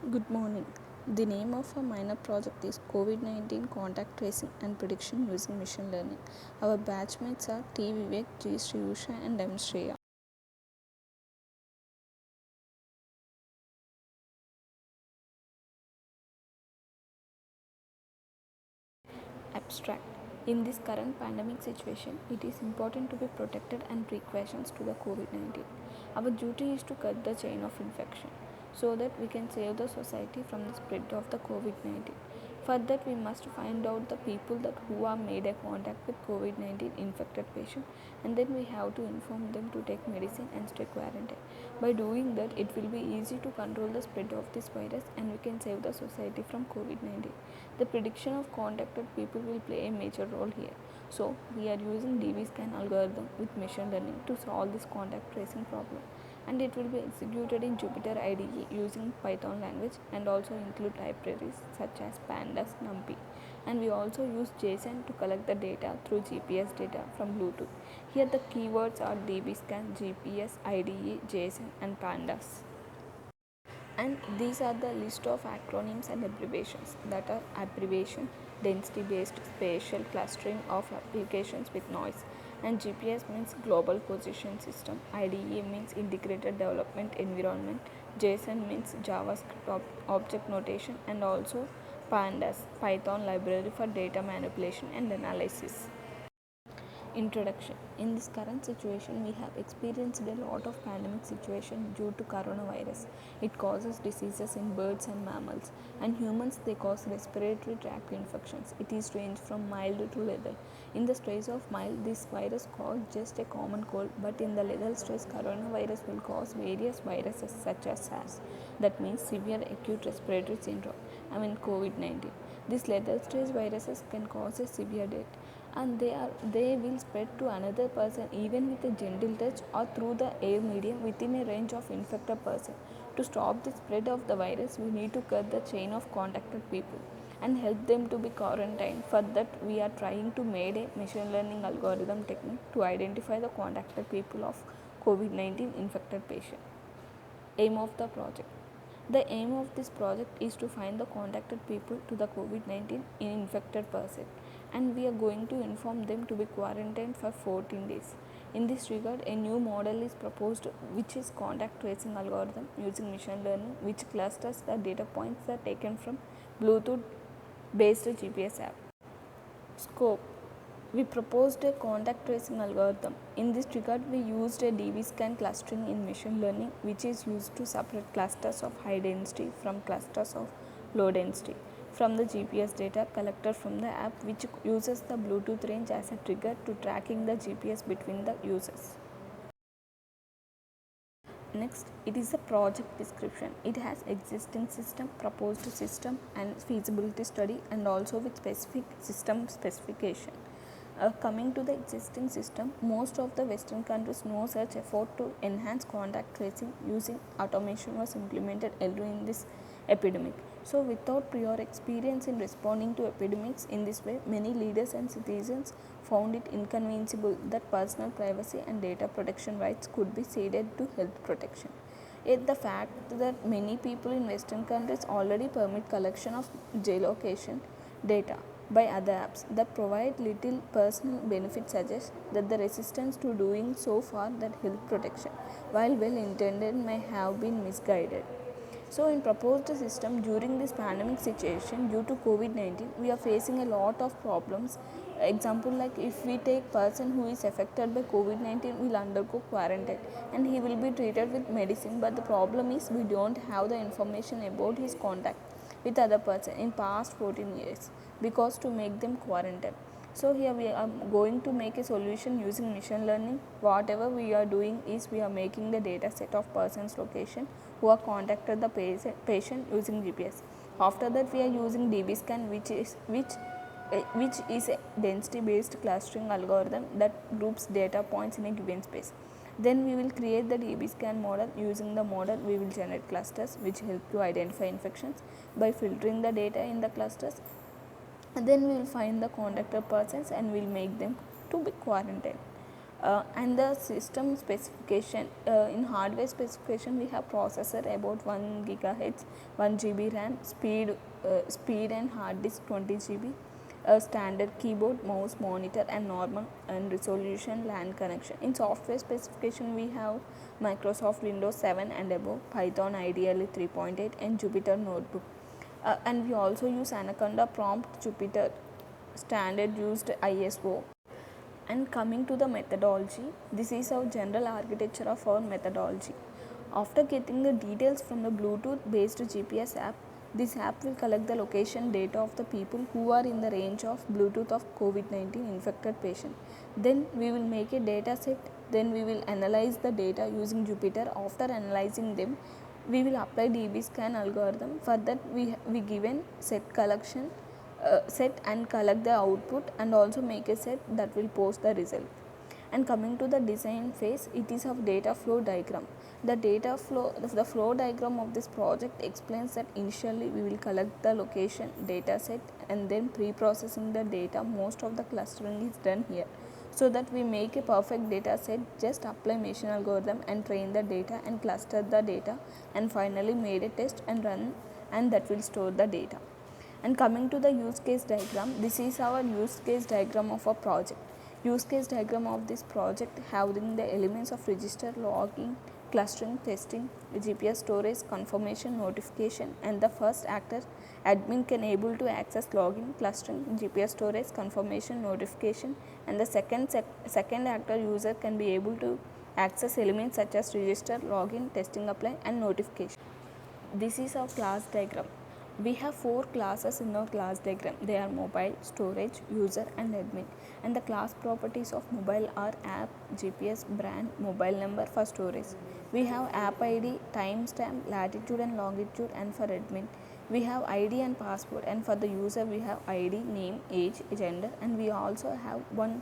Good morning. The name of our minor project is COVID 19 contact tracing and prediction using machine learning. Our batchmates are T. Vivek, G. Sriyusha, and M. Shreya. Abstract. In this current pandemic situation, it is important to be protected and precautions to the COVID 19. Our duty is to cut the chain of infection so that we can save the society from the spread of the COVID 19. For that, we must find out the people that who are made a contact with COVID 19 infected patient, and then we have to inform them to take medicine and stay quarantined. By doing that, it will be easy to control the spread of this virus and we can save the society from COVID 19. The prediction of contacted people will play a major role here. So, we are using DB scan algorithm with machine learning to solve this contact tracing problem, and it will be executed in Jupyter IDE using Python language and also include libraries such as Pandas, NumPy. And we also use JSON to collect the data through GPS data from Bluetooth. Here the keywords are DBScan, GPS, IDE, JSON and Pandas. And these are the list of acronyms and abbreviations, that are abbreviation density based spatial clustering of applications with noise, and GPS means global position system, IDE means integrated development environment, JSON means JavaScript object notation, and also Pandas Python library for data manipulation and analysis. Introduction. In this current situation, we have experienced a lot of pandemic situation due to coronavirus. It causes diseases in birds and mammals, and humans they cause respiratory tract infections. It is ranged from mild to lethal. In the stage of mild, this virus causes just a common cold, but in the lethal stage, coronavirus will cause various viruses such as SARS. That means severe acute respiratory syndrome. COVID-19. These lethal stage viruses can cause a severe death, and they will spread to another person even with a gentle touch or through the air medium within a range of infected person. To stop the spread of the virus, we need to cut the chain of contacted people and help them to be quarantined. For that, we are trying to make a machine learning algorithm technique to identify the contacted people of COVID-19 infected patient. Aim of the project. The aim of this project is to find the contacted people to the COVID 19 infected person, and we are going to inform them to be quarantined for 14 days. In this regard, a new model is proposed, which is contact tracing algorithm using machine learning, which clusters the data points that are taken from Bluetooth based GPS app. Scope. We proposed a contact tracing algorithm. In this regard, we used a DB scan clustering in machine learning, which is used to separate clusters of high density from clusters of low density from the GPS data collected from the app, which uses the Bluetooth range as a trigger to tracking the GPS between the users. Next, it is a project description. It has existing system, proposed system, and feasibility study, and also with specific system specification. Coming to the existing system, most of the Western countries no such effort to enhance contact tracing using automation was implemented early in this epidemic. So, without prior experience in responding to epidemics in this way, many leaders and citizens found it inconceivable that personal privacy and data protection rights could be ceded to health protection. Yet the fact that many people in Western countries already permit collection of geolocation data by other apps that provide little personal benefit suggests that the resistance to doing so far that health protection, while well intended, may have been misguided. So, in proposed system during this pandemic situation due to COVID-19, we are facing a lot of problems. Example, like if we take person who is affected by COVID-19 will undergo quarantine and he will be treated with medicine, but the problem is we don't have the information about his contact with other person in past 14 years because to make them quarantine. So here we are going to make a solution using machine learning. Whatever we are doing is we are making the data set of person's location who are contacted the patient using GPS. After that, we are using DBScan, which is a density based clustering algorithm that groups data points in a given space. Then we will create the DBScan model. Using the model, we will generate clusters which help to identify infections by filtering the data in the clusters. And then we will find the contacted persons and we will make them to be quarantined. And the system specification, in hardware specification we have processor about 1 gigahertz, 1 GB RAM, speed and hard disk 20 GB, a standard keyboard, mouse, monitor and normal and resolution LAN connection. In software specification we have Microsoft Windows 7 and above, Python IDLE 3.8 and Jupyter Notebook. And we also use Anaconda Prompt, Jupyter standard used ISO. And coming to the methodology, this is our general architecture of our methodology. After getting the details from the Bluetooth based GPS app, this app will collect the location data of the people who are in the range of Bluetooth of COVID-19 infected patient. Then we will make a data set, then we will analyze the data using Jupyter. After analyzing them, we will apply DBScan algorithm. For that we given set and collect the output and also make a set that will post the result. And coming to the design phase, it is of data flow diagram. The flow diagram of this project explains that initially we will collect the location data set and then pre-processing the data. Most of the clustering is done here, so that we make a perfect data set. Just apply machine algorithm and train the data and cluster the data, and finally made a test and run, and that will store the data. And coming to the use case diagram, this is our use case diagram of a project. Use case diagram of this project having the elements of register, logging, clustering, testing, GPS storage, confirmation, notification, and the first actor admin can able to access login, clustering, GPS storage, confirmation, notification, and the second actor user can be able to access elements such as register, login, testing, apply, and notification. This is our class diagram. We have 4 classes in our class diagram. They are mobile, storage, user and admin. And the class properties of mobile are app, GPS, brand, mobile number. For storage, we have app ID, timestamp, latitude and longitude. And for admin, we have ID and password. And for the user, we have ID, name, age, gender. And we also have one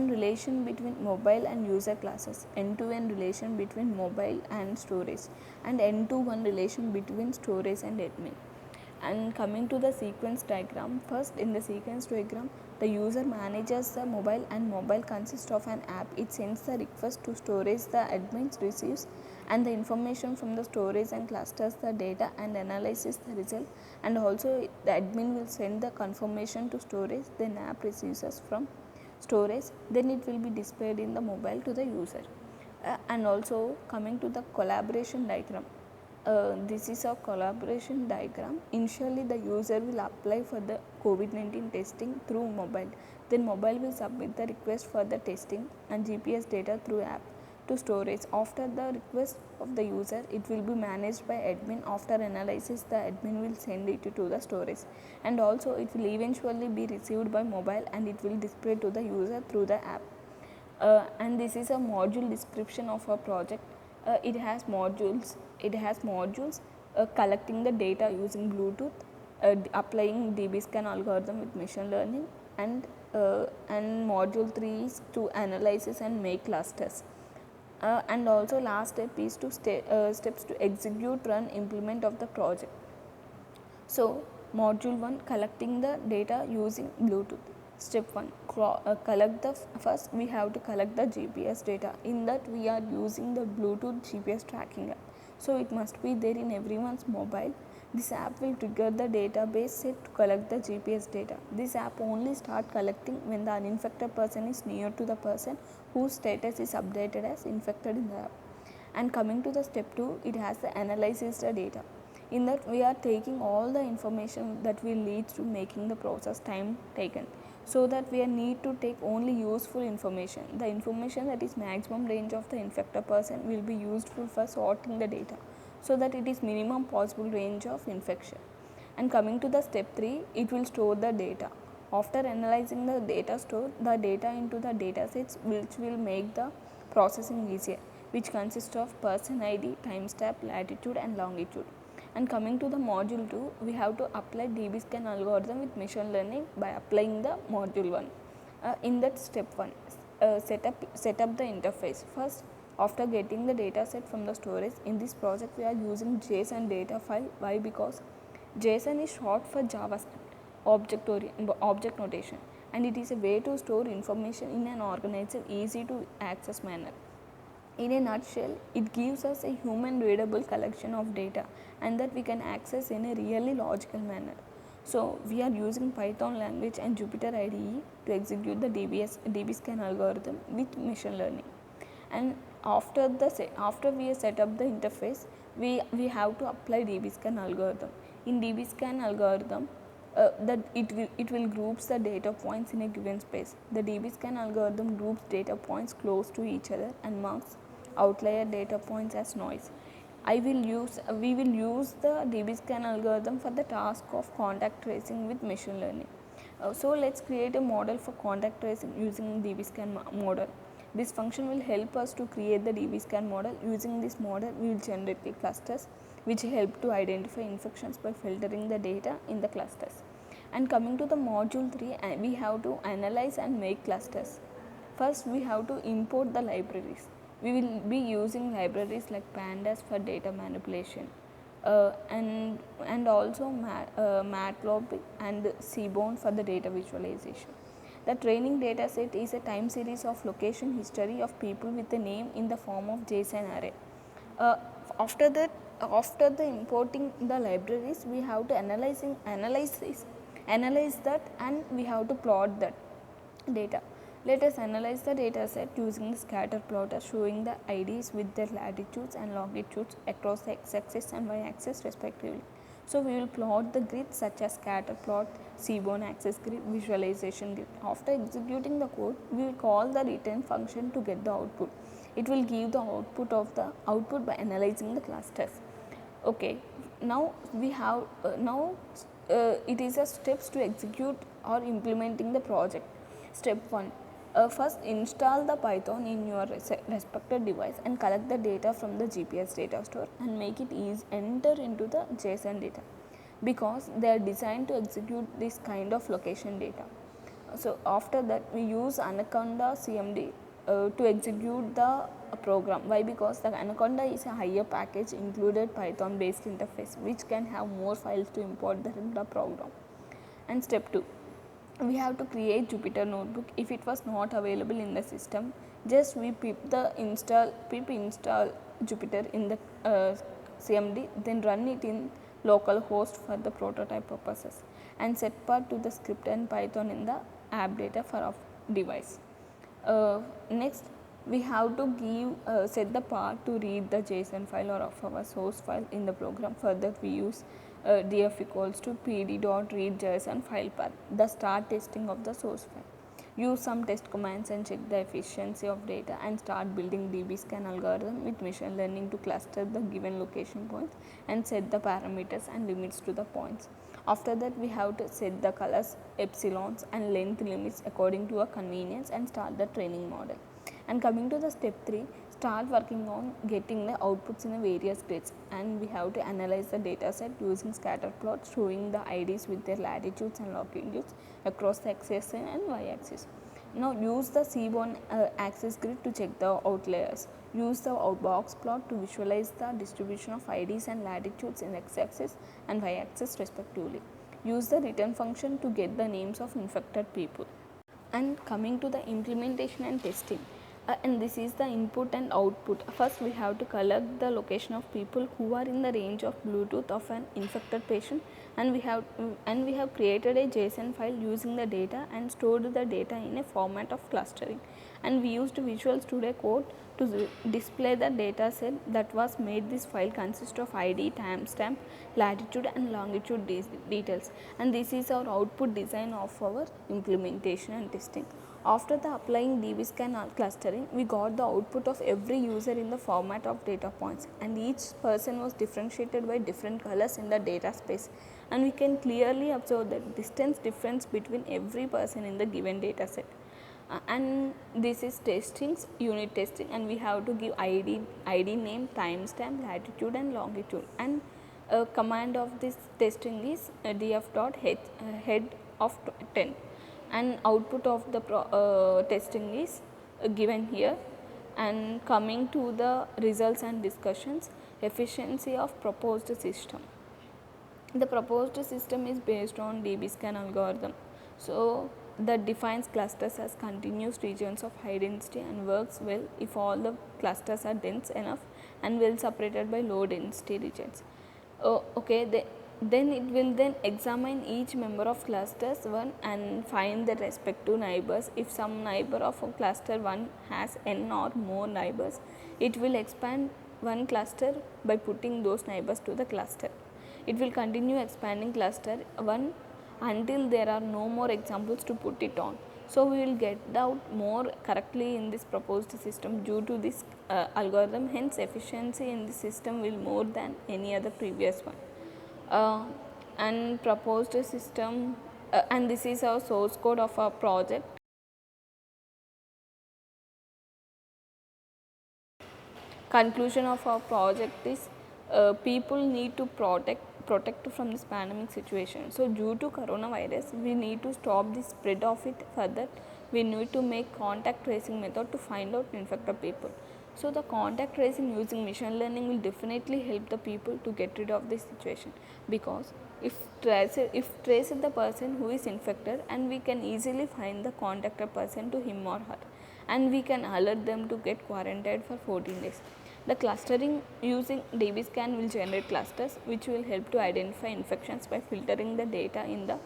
relation between mobile and user classes, end-to-end relation between mobile and storage, and end-to-one relation between storage and admin. And coming to the sequence diagram, first in the sequence diagram, the user manages the mobile, and mobile consists of an app. It sends the request to storage, the admin receives and the information from the storage and clusters the data and analyzes the result, and also the admin will send the confirmation to storage, then app receives us from storage, then it will be displayed in the mobile to the user. And also coming to the collaboration diagram, this is a collaboration diagram. Initially the user will apply for the COVID-19 testing through mobile, then mobile will submit the request for the testing and GPS data through app to storage. After the request of the user, it will be managed by admin. After analysis, the admin will send it to the storage, and also it will eventually be received by mobile and it will display to the user through the app. And this is a module description of a project. It has modules collecting the data using Bluetooth, applying DBScan algorithm with machine learning, and module 3 is to analysis and make clusters. And also last step is to steps to execute, run, implement of the project. So module 1, collecting the data using Bluetooth. Step 1, collect the first we have to collect the GPS data. In that we are using the Bluetooth GPS tracking app, so it must be there in everyone's mobile. This app will trigger the database set to collect the GPS data. This app only start collecting when the uninfected person is near to the person whose status is updated as infected in the app. And coming to the step 2, it has the analysis the data. In that we are taking all the information that will lead to making the process time taken, so that we need to take only useful information. The information that is maximum range of the infected person will be useful for sorting the data, so that it is minimum possible range of infection. And coming to the step 3, it will store the data. After analyzing the data, store the data into the data sets, which will make the processing easier, which consists of person ID, timestamp, latitude and longitude. And coming to the module 2, we have to apply DBScan algorithm with machine learning by applying the module 1. In that step 1, set up the interface. First, after getting the data set from the storage, in this project we are using JSON data file. Why? Because JSON is short for JavaScript object notation, and it is a way to store information in an organized, easy to access manner. In a nutshell, it gives us a human readable collection of data and that we can access in a really logical manner. So we are using Python language and Jupyter IDE to execute the DBScan algorithm with machine learning. And after we set up the interface, we have to apply DBScan algorithm. In DBScan algorithm, that it will groups the data points in a given space. The DBScan algorithm groups data points close to each other and marks outlier data points as noise. We will use the DBScan algorithm for the task of contact tracing with machine learning. So let's create a model for contact tracing using DBScan model. This function will help us to create the DBScan model. Using this model, we will generate the clusters which help to identify infections by filtering the data in the clusters. And coming to the module 3, we have to analyze and make clusters. First, we have to import the libraries. We will be using libraries like pandas for data manipulation, and also Matplotlib and Seaborn for the data visualization. The training data set is a time series of location history of people with a name in the form of JSON array. Uh, after that, after the importing the libraries, we have to analyze that, and we have to plot that data. Let us analyze the data set using the scatter plotter showing the IDs with their latitudes and longitudes across the x-axis and y-axis respectively. So we will plot the grids such as scatter plot, Seaborn axis grid, visualization grid. After executing the code, we will call the return function to get the output. It will give the output by analyzing the clusters. Okay, now we have it is a steps to execute or implementing the project. Step 1. First install the Python in your respected device and collect the data from the GPS data store and make it easy enter into the JSON data, because they are designed to execute this kind of location data. So after that, we use Anaconda CMD to execute the program. Why? Because the Anaconda is a higher package included Python based interface which can have more files to import the program. And step 2, we have to create Jupyter notebook. If it was not available in the system, just we pip install Jupyter in the CMD, then run it in localhost for the prototype purposes, and set part to the script and Python in the app data for our device. Next, we have to set the path to read the JSON file or of our source file in the program. Further, we use df equals to pd.read JSON file path, the start testing of the source file. Use some test commands and check the efficiency of data, and start building DBScan algorithm with machine learning to cluster the given location points and set the parameters and limits to the points. After that, we have to set the colors, epsilons and length limits according to our convenience and start the training model. And coming to the step 3, start working on getting the outputs in the various grids, and we have to analyze the data set using scatter plots showing the IDs with their latitudes and longitudes across the x-axis and y-axis. Now use the Seaborn axis grid to check the outliers. Use the box plot to visualize the distribution of IDs and latitudes in x-axis and y-axis respectively. Use the return function to get the names of infected people. And coming to the implementation and testing, and this is the input and output. First, we have to collect the location of people who are in the range of Bluetooth of an infected patient, and we have created a JSON file using the data and stored the data in a format of clustering, and we used Visual Studio Code to display the data set that was made. This file consists of ID, timestamp, latitude and longitude details, and this is our output design of our implementation and testing. After the applying DBScan clustering, we got the output of every user in the format of data points, and each person was differentiated by different colors in the data space, and we can clearly observe the distance difference between every person in the given data set. And this is unit testing, and we have to give ID name, timestamp, latitude and longitude, and command of this testing is df.head of 10, and output of the testing is given here. And coming to the results and discussions, efficiency of proposed system. The proposed system is based on DBScan algorithm. So that defines clusters as continuous regions of high density and works well if all the clusters are dense enough and well separated by low density regions. Okay, then it will then examine each member of clusters 1 and find the respective neighbors. If some neighbor of a cluster 1 has n or more neighbors, it will expand one cluster by putting those neighbors to the cluster. It will continue expanding cluster 1 until there are no more examples to put it on. So we will get out more correctly in this proposed system due to this algorithm. Hence efficiency in the system will more than any other previous one. uh, and proposed system, and this is our source code of our project. Conclusion of our project is people need to protect from this pandemic situation. So due to coronavirus we need to stop the spread of it further. We need to make contact tracing method to find out infected people. So the contact tracing using machine learning will definitely help the people to get rid of this situation, because if trace the person who is infected, and we can easily find the contacted person to him or her, and we can alert them to get quarantined for 14 days. The clustering using DBScan will generate clusters which will help to identify infections by filtering the data in the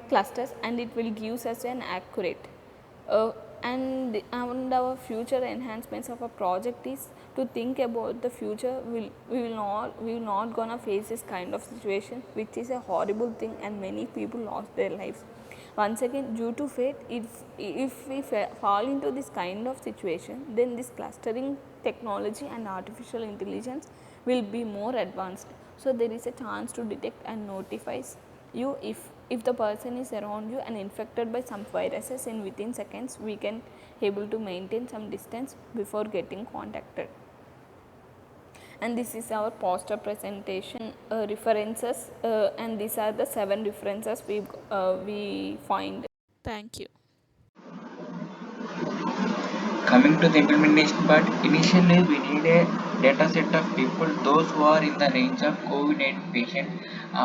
clusters, and it will give us an accurate and our future enhancements of a project is to think about the future. We will not gonna face this kind of situation, which is a horrible thing, and many people lost their lives. Once again, due to fate, if we fall into this kind of situation, then this clustering technology and artificial intelligence will be more advanced. So there is a chance to detect and notifies you if the person is around you and infected by some viruses. In within seconds we can able to maintain some distance before getting contacted. And this is our poster presentation references, and these are the 7 references we find. Thank you. Coming to the implementation part, initially we need a data set of people, those who are in the range of COVID-19 patient.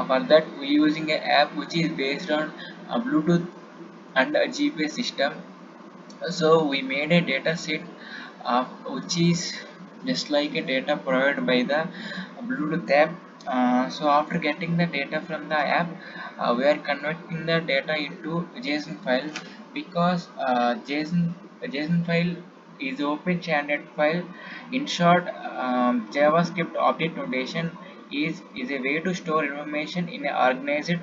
For that, we using an app which is based on a Bluetooth and a GPS system. So we made a data set which is just like a data provided by the Bluetooth app. So after getting the data from the app, we are converting the data into JSON file, because JSON file is open standard file. In short, JavaScript object notation is a way to store information in an organized,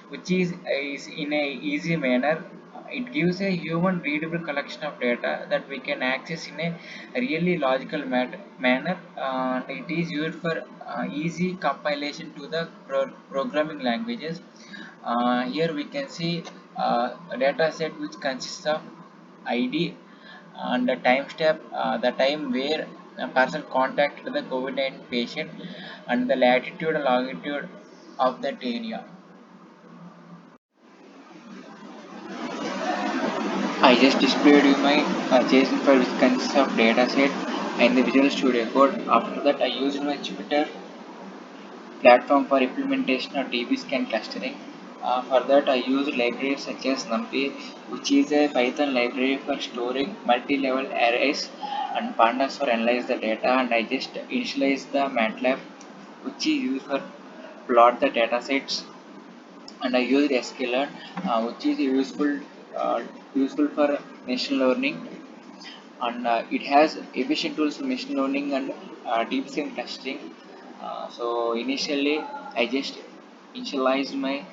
which is in a easy manner. It gives a human readable collection of data that we can access in a really logical manner. It is used for easy compilation to the programming languages. Here we can see a data set which consists of ID and the time step, the time where a person contacted the COVID-19 patient, and the latitude and longitude of that area. I just displayed you my JSON file which consists of dataset and the Visual Studio Code. After that, I used my Jupyter platform for implementation of DB-scan clustering. For that, I used libraries such as NumPy, which is a Python library for storing multi-level arrays, and Pandas for analyze the data. And I just initialized the MATLAB, which is used for plot the data sets. And I used sklearn, which is useful for machine learning, and it has efficient tools for machine learning and deep sim clustering. So initially, I just initialized my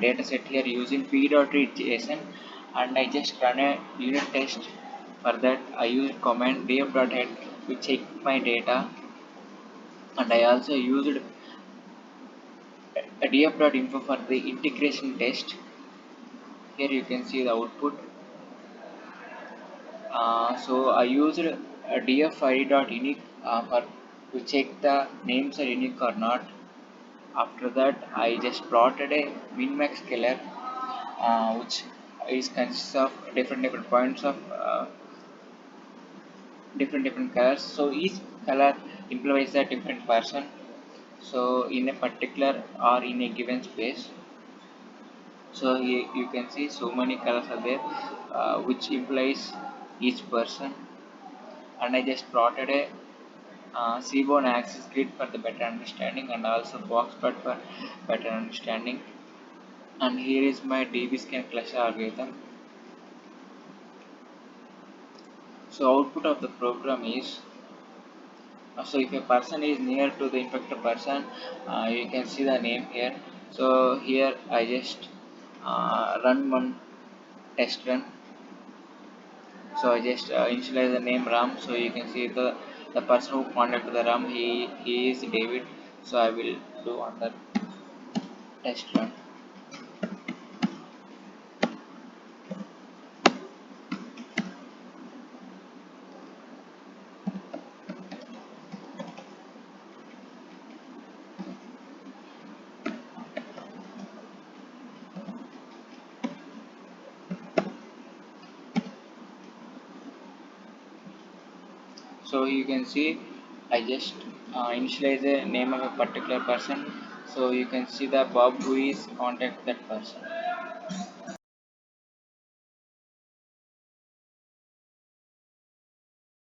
data set here using p.read.json, and I just run a unit test. For that, I used command df.head to check my data, and I also used a df.info for the integration test. Here you can see the output. So I used a dfid.unique for to check the names are unique or not. After that, I just plotted a min-max scalar, which is consists of different points of different colors. So each color implies a different person. So in a particular or in a given space. So here you can see so many colors are there, which implies each person. And I just plotted a seaborne axis grid for the better understanding, and also box plot for better understanding. And here is my dbScan cluster algorithm. So output of the program is, so if a person is near to the infected person, you can see the name here. So here I just run one test run. So I just initialize the name Ram. So you can see the person who contacted the Ram, he is David. So I will do on the test run. So you can see I just initialize the name of a particular person. So you can see the Bob who is contact that person.